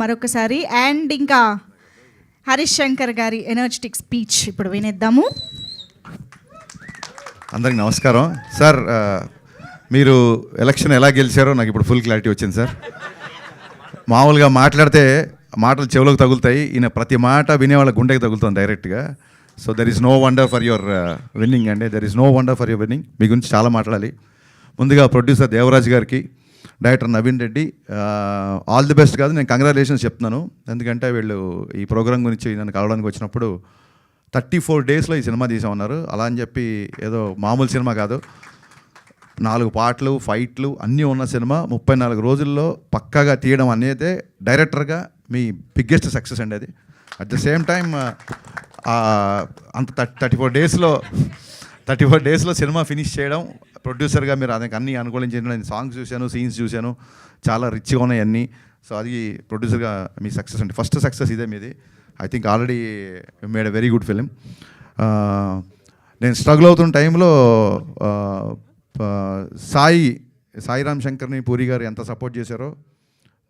మరొకసారి అండ్ ఇంకా హరీష్ శంకర్ గారి ఎనర్జెటిక్ స్పీచ్ ఇప్పుడు వినేద్దాము. అందరికి నమస్కారం సార్. మీరు ఎలక్షన్ ఎలా గెలిచారో నాకు ఇప్పుడు ఫుల్ క్లారిటీ వచ్చింది సార్. మామూలుగా మాట్లాడితే మాటలు చెవులకు తగులుతాయి, ఈయన ప్రతి మాట వినేవాళ్ళ గుండెకి తగులుతుంది డైరెక్ట్గా. So there is no wonder for your winning అండి, there is no wonder for your winning. మీ గురించి చాలా మాట్లాడాలి. ముందుగా ప్రొడ్యూసర్ దేవరాజ్ గారికి, director Naveen Reddy, all the best కాదు, నేను కంగ్రాచులేషన్స్ చెప్తున్నాను. ఎందుకంటే వీళ్ళు ఈ ప్రోగ్రామ్ గురించి నన్ను కలవడానికి వచ్చినప్పుడు 34 డేస్లో ఈ సినిమా తీసామన్నారు. అలా అని చెప్పి ఏదో మామూలు సినిమా కాదు, 4 పాటలు, ఫైట్లు అన్నీ ఉన్న సినిమా 34 రోజుల్లో పక్కాగా తీయడం అనేది డైరెక్టర్గా మీ బిగ్గెస్ట్ సక్సెస్ అండి అది. అట్ ద సేమ్ టైం అంత 34 డేస్లో సినిమా ఫినిష్ చేయడం, ప్రొడ్యూసర్గా మీరు దానికి అన్నీ అనుకూలించండి. నేను సాంగ్స్ చూశాను, సీన్స్ చూశాను, చాలా రిచ్గా ఉన్నాయి అన్నీ. సో అది ప్రొడ్యూసర్గా మీ సక్సెస్ అండి, ఫస్ట్ సక్సెస్ ఇదే మీది. I think already made a very good film. నేను స్ట్రగుల్ అవుతున్న టైంలో సాయిరామ్ శంకర్ని పూరి గారు ఎంత సపోర్ట్ చేశారో,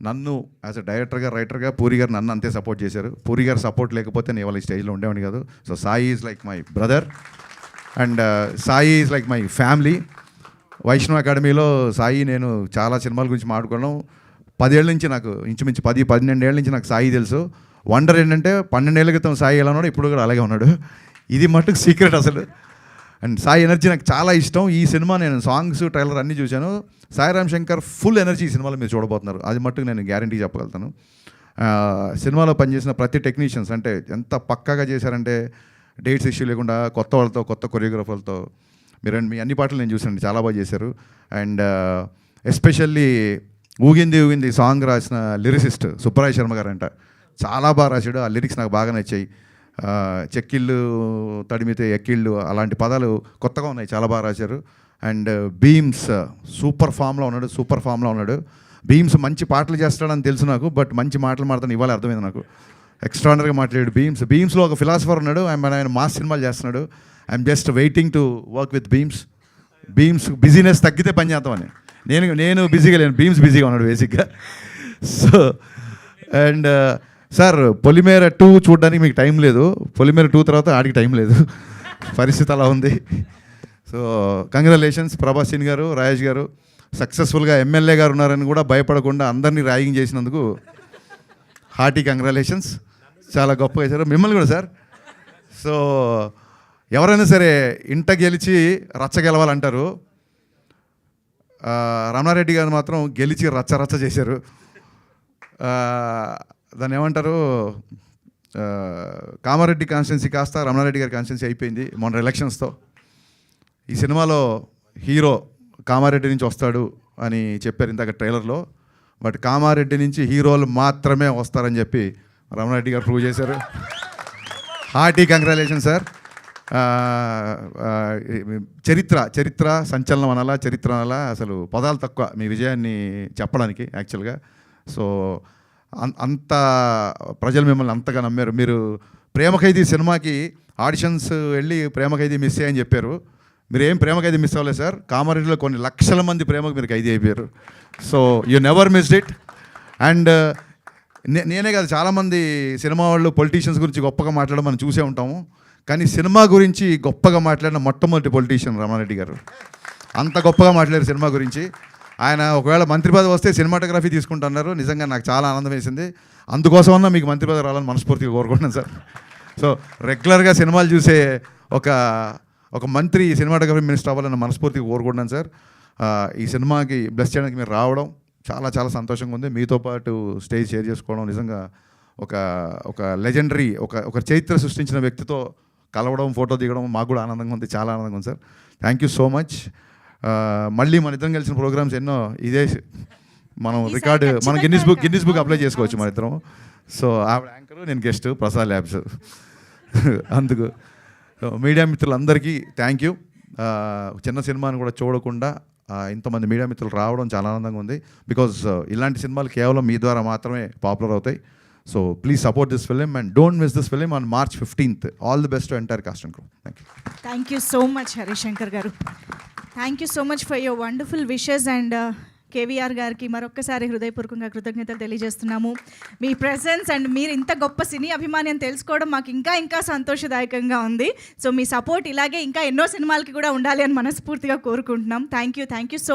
నన్ను యాజ్ అ డైరెక్టర్గా, రైటర్గా పూరి గారు నన్ను అంతే సపోర్ట్ చేశారు. పూరి గారు సపోర్ట్ లేకపోతే నేను ఇవాళ ఈ స్టేజ్లో ఉండేవాడిని కాదు. So Sai is like my brother and Sai is like my family. Vaishnav అకాడమీలో సాయి నేను చాలా సినిమాల గురించి మాట్లాడుకోవడం 10 ఏళ్ళ నుంచి, నాకు ఇంచుమించు 10-12 ఏళ్ళ నుంచి నాకు సాయి తెలుసు. వండర్ ఏంటంటే 12 ఏళ్ళ క్రితం సాయి ఎలా ఉన్నాడు, ఇప్పుడు కూడా అలాగే ఉన్నాడు. ఇది మట్టుకు సీక్రెట్ అసలు. అండ్ సాయి ఎనర్జీ నాకు చాలా ఇష్టం. ఈ సినిమా నేను సాంగ్స్, ట్రైలర్ అన్నీ చూశాను. సాయిరామ్ శంకర్ ఫుల్ ఎనర్జీ ఈ సినిమాలో మీరు చూడబోతున్నారు, అది మట్టుకు నేను గ్యారంటీ చెప్పగలుగుతాను. సినిమాలో పనిచేసిన ప్రతి టెక్నీషియన్స్ అంటే ఎంత పక్కాగా చేశారంటే, డేట్స్ ఇష్యూ లేకుండా కొత్త వాళ్ళతో, కొత్త కొరియోగ్రాఫర్లతో మీరు మీ అన్ని పాటలు నేను చూసాను, చాలా బాగా చేశారు. అండ్ ఎస్పెషల్లీ ఊగింది సాంగ్ రాసిన లిరిసిస్ట్ సుబ్బరాయ శర్మ గారు అంట, చాలా బాగా రాశాడు. ఆ లిరిక్స్ నాకు బాగా నచ్చాయి. చెక్కిళ్ళు తడిమితే ఎక్కిళ్ళు అలాంటి పదాలు కొత్తగా ఉన్నాయి, చాలా బాగా రాశారు. అండ్ బీమ్స్ సూపర్ ఫామ్లో ఉన్నాడు. బీమ్స్ మంచి పాటలు చేస్తాడని తెలుసు నాకు, బట్ మంచి మాటలు మాట్లాడతాను ఇవాళ అర్థమైంది నాకు. ఎక్స్ట్రానరీగా మాట్లాడాడు బీమ్స్లో ఒక ఫిలాసఫర్ ఉన్నాడు, ఆయన మాస్ సినిమాలు చేస్తున్నాడు. I'm just waiting to work with Bheems busyness తగ్గితే పని చేద్దామని. నేను బిజీగా లేను, బీమ్స్ బిజీగా ఉన్నాడు బేసిక్గా. సో అండ్ సార్, పొలిమేర 2 చూడడానికి మీకు టైం లేదు, పొలిమేర 2 తర్వాత ఆడికి టైం లేదు, పరిస్థితి అలా ఉంది. సో కంగ్రాచులేషన్స్ ప్రభాసిన్ గారు, రాజేష్ గారు. సక్సెస్ఫుల్గా ఎమ్మెల్యే గారు ఉన్నారని కూడా భయపడకుండా అందరినీ ర్యాగింగ్ చేసినందుకు హార్టీ కంగ్రాచులేషన్స్, చాలా గొప్పగా చేశారు. మిమ్మల్ని కూడా సార్. సో ఎవరైనా సరే ఇంట గెలిచి రచ్చ గెలవాలంటారు, రమణారెడ్డి గారు మాత్రం గెలిచి రచ్చ చేశారు. దాన్ని ఏమంటారు, కామారెడ్డి కాన్స్టిట్యున్సీ కాస్త రమణారెడ్డి గారి కాన్స్టిట్యున్సీ అయిపోయింది మొన్న ఎలక్షన్స్తో. ఈ సినిమాలో హీరో కామారెడ్డి నుంచి వస్తాడు అని చెప్పారు ఇందాక ట్రైలర్లో, బట్ కామారెడ్డి నుంచి హీరోలు మాత్రమే వస్తారని చెప్పి రమణారెడ్డి గారు ప్రూవ్ చేశారు. Hearty congratulation sir. చరిత్ర సంచలనం అనాలా, చరిత్ర అనాలా, అసలు పదాలు తక్కువ మీ విజయాన్ని చెప్పడానికి యాక్చువల్గా. సో అంత ప్రజలు మిమ్మల్ని అంతగా నమ్మారు. మీరు ప్రేమ ఖైదీ సినిమాకి ఆడిషన్స్ వెళ్ళి ప్రేమ ఖైదీ మిస్ అయ్యని చెప్పారు. మీరు ఏం ప్రేమ ఖైదీ మిస్ అవ్వలేదు సార్, కామారెడ్డిలో కొన్ని లక్షల మంది ప్రేమకు మీరు ఖైదీ అయిపోయారు. So you never missed it. And నేనే కాదు, చాలామంది సినిమా వాళ్ళు పొలిటీషియన్స్ గురించి గొప్పగా మాట్లాడడం మనం చూసే ఉంటాము, కానీ సినిమా గురించి గొప్పగా మాట్లాడిన మొట్టమొదటి పొలిటీషియన్ రమణారెడ్డి గారు. అంత గొప్పగా మాట్లాడారు సినిమా గురించి. ఆయన ఒకవేళ మంత్రి పదవి వస్తే సినిమాటోగ్రఫీ తీసుకుంటున్నారు. నిజంగా నాకు చాలా ఆనందం వేసింది. అందుకోసమన్నా మీకు మంత్రి పదవి రావాలని మనస్ఫూర్తిగా కోరుకుంటున్నాను సార్. సో రెగ్యులర్గా సినిమాలు చూసే ఒక మంత్రి సినిమాటోగ్రఫీ మినిస్టర్ అవ్వాలని మనస్ఫూర్తిగా కోరుకుంటున్నాను సార్. ఈ సినిమాకి బ్లెస్ చేయడానికి మీరు రావడం చాలా చాలా సంతోషంగా ఉంది. మీతో పాటు స్టేజ్ షేర్ చేసుకోవడం నిజంగా ఒక లెజెండరీ, ఒక చరిత్ర సృష్టించిన వ్యక్తితో కలవడం, ఫోటో దిగడం మాకు కూడా ఆనందంగా ఉంది, చాలా ఆనందంగా ఉంది sir. Thank you so much. మళ్ళీ మన ఇద్దరం కలిసిన ప్రోగ్రామ్స్ ఎన్నో, ఇదే మనం రికార్డు, మనం గిన్నిస్ బుక్ అప్లై చేసుకోవచ్చు మన ఇద్దరం. సో ఆవిడ యాంకరు, నేను గెస్ట్, ప్రసాద్ ల్యాబ్స్. అందుకు మీడియా మిత్రులందరికీ థ్యాంక్ యూ. చిన్న సినిమాని కూడా చూడకుండా ఇంతమంది మీడియా మిత్రులు రావడం చాలా ఆనందంగా ఉంది. బికాజ్ ఇలాంటి సినిమాలు కేవలం మీ ద్వారా మాత్రమే పాపులర్ అవుతాయి. So please support this film and don't miss this film on March 15th. All the best to entire cast and crew. Thank you so much Harish Shankar గారు. Thank you so much for your wonderful విషెస్ and KVR గారికి మరొక్కసారి హృదయపూర్వకంగా కృతజ్ఞతలు తెలియజేస్తున్నాము. మీ presence and మీరు ఇంత గొప్ప సినీ అభిమాని అని తెలుసుకోవడం మాకు ఇంకా సంతోషదాయకంగా ఉంది. సో మీ సపోర్ట్ ఇలాగే ఇంకా ఎన్నో సినిమాలకి కూడా ఉండాలి అని మనస్ఫూర్తిగా కోరుకుంటున్నాం. Thank you so